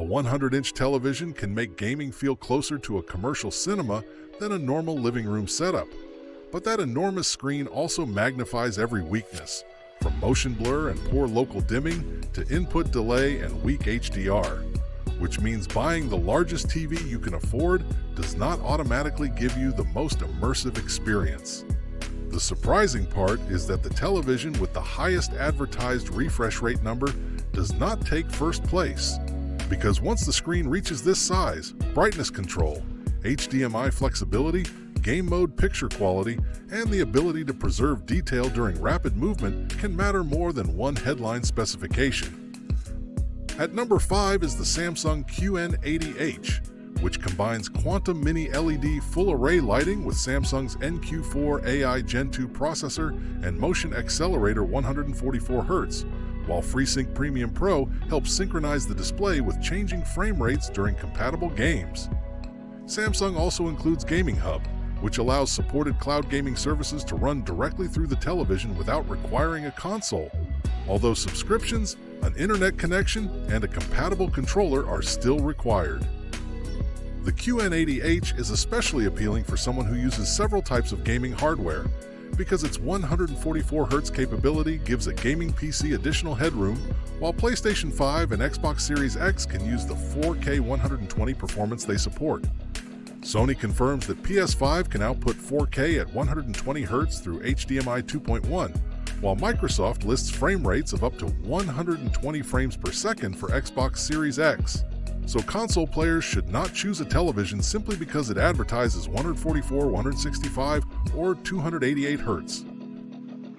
100-inch television can make gaming feel closer to a commercial cinema than a normal living room setup. But that enormous screen also magnifies every weakness, from motion blur and poor local dimming to input delay and weak HDR, which means buying the largest TV you can afford does not automatically give you the most immersive experience. The surprising part is that the television with the highest advertised refresh rate number does not take first place, because once the screen reaches this size, brightness control, HDMI flexibility, game mode picture quality, and the ability to preserve detail during rapid movement can matter more than one headline specification. At number 5 is the Samsung QN80H, which combines quantum mini LED full array lighting with Samsung's NQ4 AI Gen 2 processor and motion accelerator 144 Hz, while FreeSync Premium Pro helps synchronize the display with changing frame rates during compatible games. Samsung also includes Gaming Hub, which allows supported cloud gaming services to run directly through the television without requiring a console, although subscriptions, an internet connection, and a compatible controller are still required. The QN80H is especially appealing for someone who uses several types of gaming hardware, because its 144 Hz capability gives a gaming PC additional headroom, while PlayStation 5 and Xbox Series X can use the 4K 120 performance they support. Sony confirms that PS5 can output 4K at 120 Hz through HDMI 2.1, while Microsoft lists frame rates of up to 120 frames per second for Xbox Series X. So console players should not choose a television simply because it advertises 144, 165, or 288 Hz.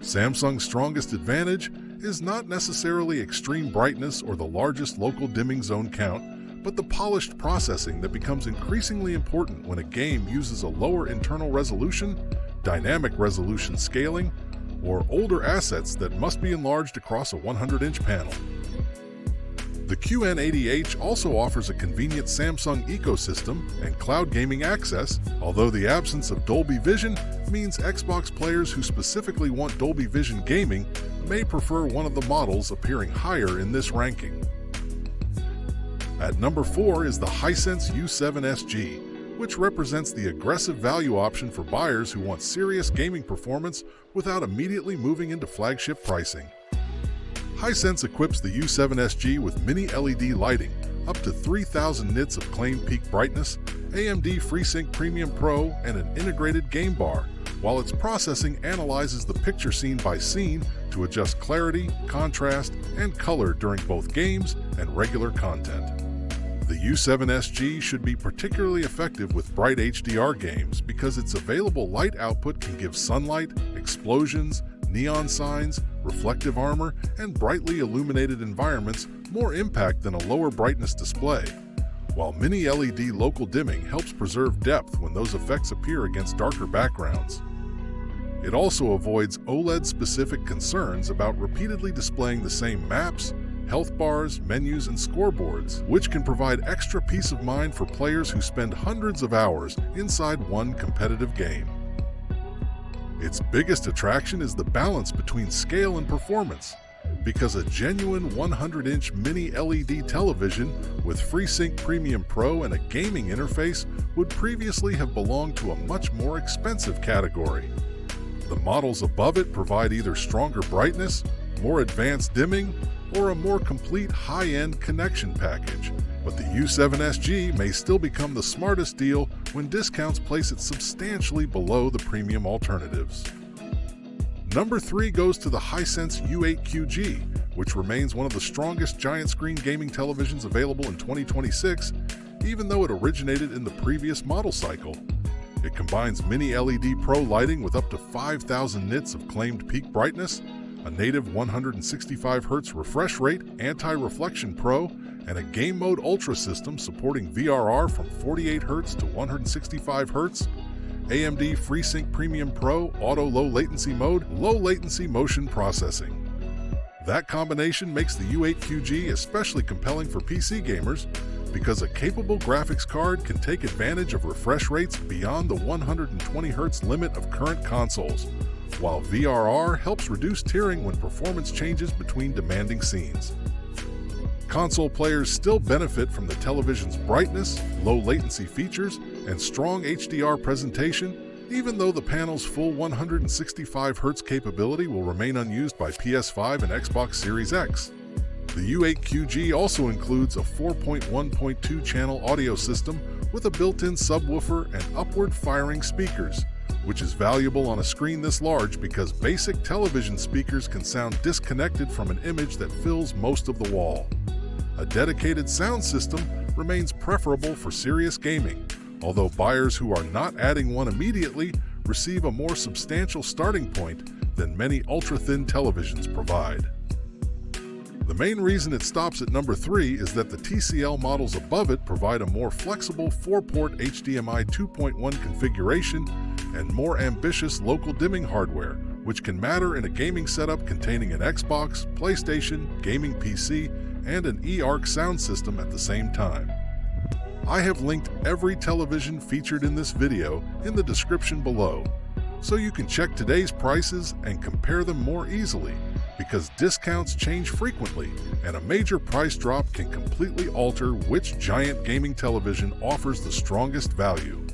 Samsung's strongest advantage is not necessarily extreme brightness or the largest local dimming zone count, but the polished processing that becomes increasingly important when a game uses a lower internal resolution, dynamic resolution scaling, or older assets that must be enlarged across a 100-inch panel. The QN80H also offers a convenient Samsung ecosystem and cloud gaming access, although the absence of Dolby Vision means Xbox players who specifically want Dolby Vision gaming may prefer one of the models appearing higher in this ranking. At number 4 is the Hisense U7 SG, which represents the aggressive value option for buyers who want serious gaming performance without immediately moving into flagship pricing. Hisense equips the U7 SG with mini LED lighting, up to 3,000 nits of claimed peak brightness, AMD FreeSync Premium Pro, and an integrated game bar, while its processing analyzes the picture scene by scene to adjust clarity, contrast, and color during both games and regular content. The U7 SG should be particularly effective with bright HDR games because its available light output can give sunlight, explosions, neon signs, reflective armor, and brightly illuminated environments more impact than a lower brightness display, while mini LED local dimming helps preserve depth when those effects appear against darker backgrounds. It also avoids OLED-specific concerns about repeatedly displaying the same maps, health bars, menus, and scoreboards, which can provide extra peace of mind for players who spend hundreds of hours inside one competitive game. Its biggest attraction is the balance between scale and performance, because a genuine 100-inch mini LED television with FreeSync Premium Pro and a gaming interface would previously have belonged to a much more expensive category. The models above it provide either stronger brightness, more advanced dimming, or a more complete high-end connection package, but the U7 SG may still become the smartest deal when discounts place it substantially below the premium alternatives. Number 3 goes to the Hisense U8QG, which remains one of the strongest giant screen gaming televisions available in 2026, even though it originated in the previous model cycle. It combines mini LED Pro lighting with up to 5,000 nits of claimed peak brightness, a native 165 Hz refresh rate, anti-reflection Pro, and a Game Mode Ultra system supporting VRR from 48 Hz to 165 Hz, AMD FreeSync Premium Pro Auto Low Latency Mode, Low Latency Motion Processing. That combination makes the U8QG especially compelling for PC gamers because a capable graphics card can take advantage of refresh rates beyond the 120 Hz limit of current consoles, while VRR helps reduce tearing when performance changes between demanding scenes. Console players still benefit from the television's brightness, low latency features, and strong HDR presentation, even though the panel's full 165Hz capability will remain unused by PS5 and Xbox Series X. The U8QG also includes a 4.1.2 channel audio system with a built-in subwoofer and upward-firing speakers, which is valuable on a screen this large because basic television speakers can sound disconnected from an image that fills most of the wall. A dedicated sound system remains preferable for serious gaming, although buyers who are not adding one immediately receive a more substantial starting point than many ultra-thin televisions provide. The main reason it stops at number 3 is that the TCL models above it provide a more flexible 4-port HDMI 2.1 configuration and more ambitious local dimming hardware, which can matter in a gaming setup containing an Xbox, PlayStation, gaming PC, and an eARC sound system at the same time. I have linked every television featured in this video in the description below, so you can check today's prices and compare them more easily, because discounts change frequently and a major price drop can completely alter which giant gaming television offers the strongest value.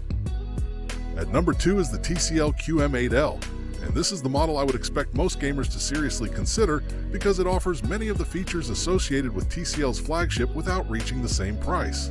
At number 2 is the TCL QM8L, and this is the model I would expect most gamers to seriously consider because it offers many of the features associated with TCL's flagship without reaching the same price.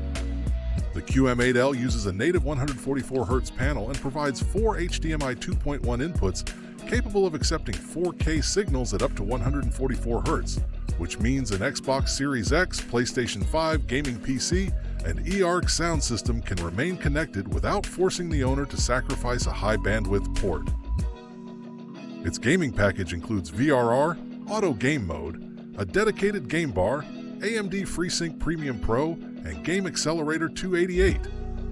The QM8L uses a native 144Hz panel and provides 4 HDMI 2.1 inputs capable of accepting 4K signals at up to 144Hz, which means an Xbox Series X, PlayStation 5, gaming PC, and eARC sound system can remain connected without forcing the owner to sacrifice a high-bandwidth port. Its gaming package includes VRR, Auto Game Mode, a dedicated game bar, AMD FreeSync Premium Pro, and Game Accelerator 288,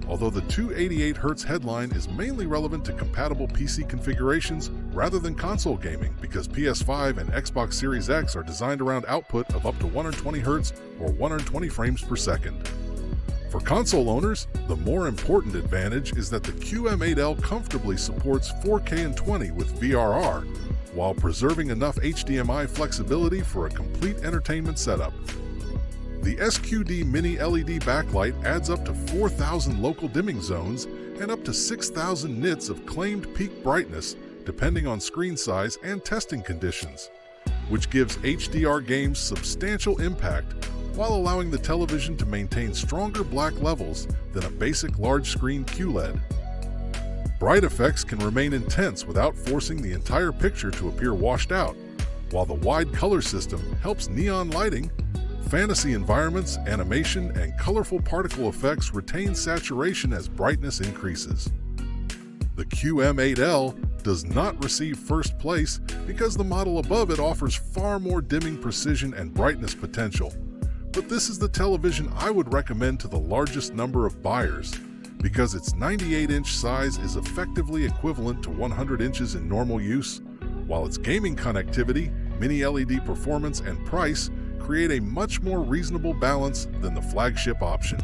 although the 288Hz headline is mainly relevant to compatible PC configurations rather than console gaming because PS5 and Xbox Series X are designed around output of up to 120Hz or 120 frames per second. For console owners, the more important advantage is that the QM8L comfortably supports 4K and 20 with VRR, while preserving enough HDMI flexibility for a complete entertainment setup. The SQD Mini LED backlight adds up to 4,000 local dimming zones and up to 6,000 nits of claimed peak brightness depending on screen size and testing conditions, which gives HDR games substantial impact while allowing the television to maintain stronger black levels than a basic large-screen QLED. Bright effects can remain intense without forcing the entire picture to appear washed out, while the wide color system helps neon lighting, fantasy environments, animation, and colorful particle effects retain saturation as brightness increases. The QM8L does not receive first place because the model above it offers far more dimming precision and brightness potential. But this is the television I would recommend to the largest number of buyers because its 98-inch size is effectively equivalent to 100 inches in normal use, while its gaming connectivity, mini LED performance, and price create a much more reasonable balance than the flagship option.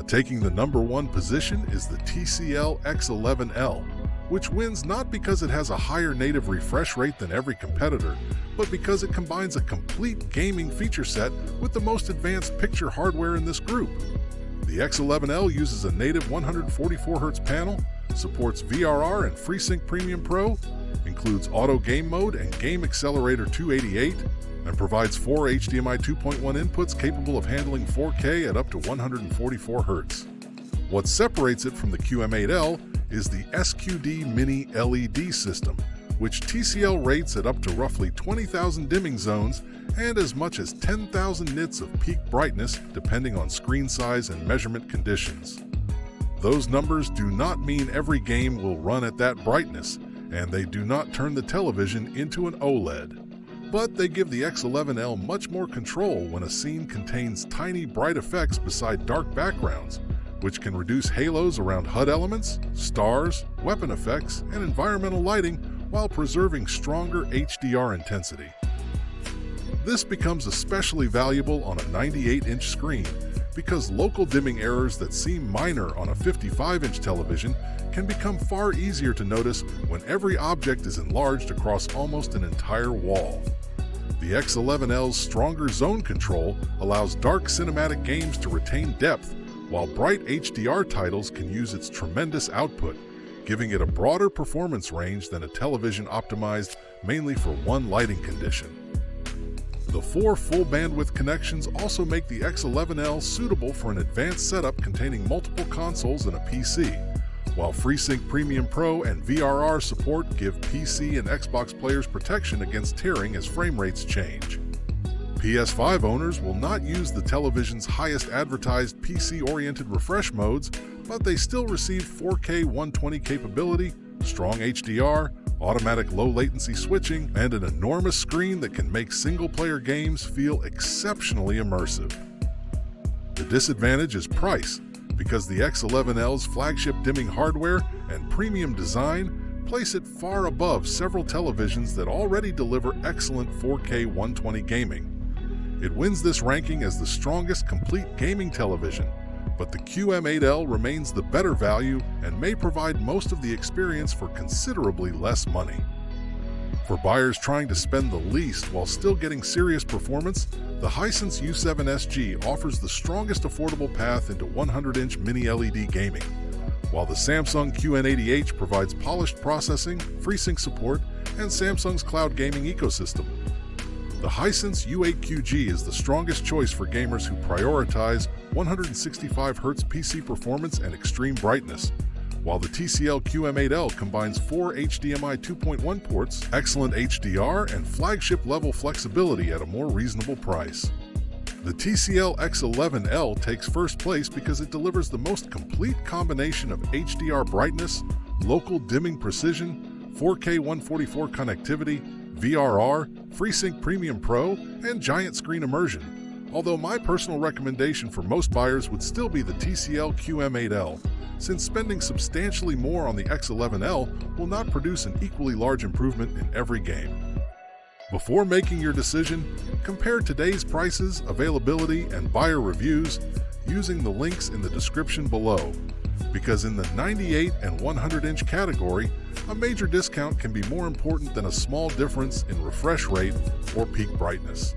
Taking the number 1 position is the TCL X11L, which wins not because it has a higher native refresh rate than every competitor, but because it combines a complete gaming feature set with the most advanced picture hardware in this group. The X11L uses a native 144Hz panel, supports VRR and FreeSync Premium Pro, includes Auto Game Mode and Game Accelerator 288, and provides 4 HDMI 2.1 inputs capable of handling 4K at up to 144Hz. What separates it from the QM8L is the SQD Mini LED system, which TCL rates at up to roughly 20,000 dimming zones and as much as 10,000 nits of peak brightness depending on screen size and measurement conditions. Those numbers do not mean every game will run at that brightness, and they do not turn the television into an OLED. But they give the X11L much more control when a scene contains tiny bright effects beside dark backgrounds, which can reduce halos around HUD elements, stars, weapon effects, and environmental lighting while preserving stronger HDR intensity. This becomes especially valuable on a 98-inch screen because local dimming errors that seem minor on a 55-inch television can become far easier to notice when every object is enlarged across almost an entire wall. The X11L's stronger zone control allows dark cinematic games to retain depth, while bright HDR titles can use its tremendous output, giving it a broader performance range than a television optimized mainly for one lighting condition. The 4 full bandwidth connections also make the X11L suitable for an advanced setup containing multiple consoles and a PC, while FreeSync Premium Pro and VRR support give PC and Xbox players protection against tearing as frame rates change. PS5 owners will not use the television's highest advertised PC-oriented refresh modes, but they still receive 4K 120 capability, strong HDR, automatic low-latency switching, and an enormous screen that can make single-player games feel exceptionally immersive. The disadvantage is price, because the X11L's flagship dimming hardware and premium design place it far above several televisions that already deliver excellent 4K 120 gaming. It wins this ranking as the strongest complete gaming television, but the QM8L remains the better value and may provide most of the experience for considerably less money. For buyers trying to spend the least while still getting serious performance, the Hisense U7SG offers the strongest affordable path into 100-inch mini-LED gaming, while the Samsung QN80H provides polished processing, FreeSync support, and Samsung's cloud gaming ecosystem. The Hisense U8QG is the strongest choice for gamers who prioritize 165Hz PC performance and extreme brightness, while the TCL QM8L combines 4 HDMI 2.1 ports, excellent HDR, and flagship-level flexibility at a more reasonable price. The TCL X11L takes first place because it delivers the most complete combination of HDR brightness, local dimming precision, 4K 144 connectivity, VRR, FreeSync Premium Pro, and giant screen immersion, although my personal recommendation for most buyers would still be the TCL QM8L, since spending substantially more on the X11L will not produce an equally large improvement in every game. Before making your decision, compare today's prices, availability, and buyer reviews using the links in the description below, because in the 98 and 100-inch category, a major discount can be more important than a small difference in refresh rate or peak brightness.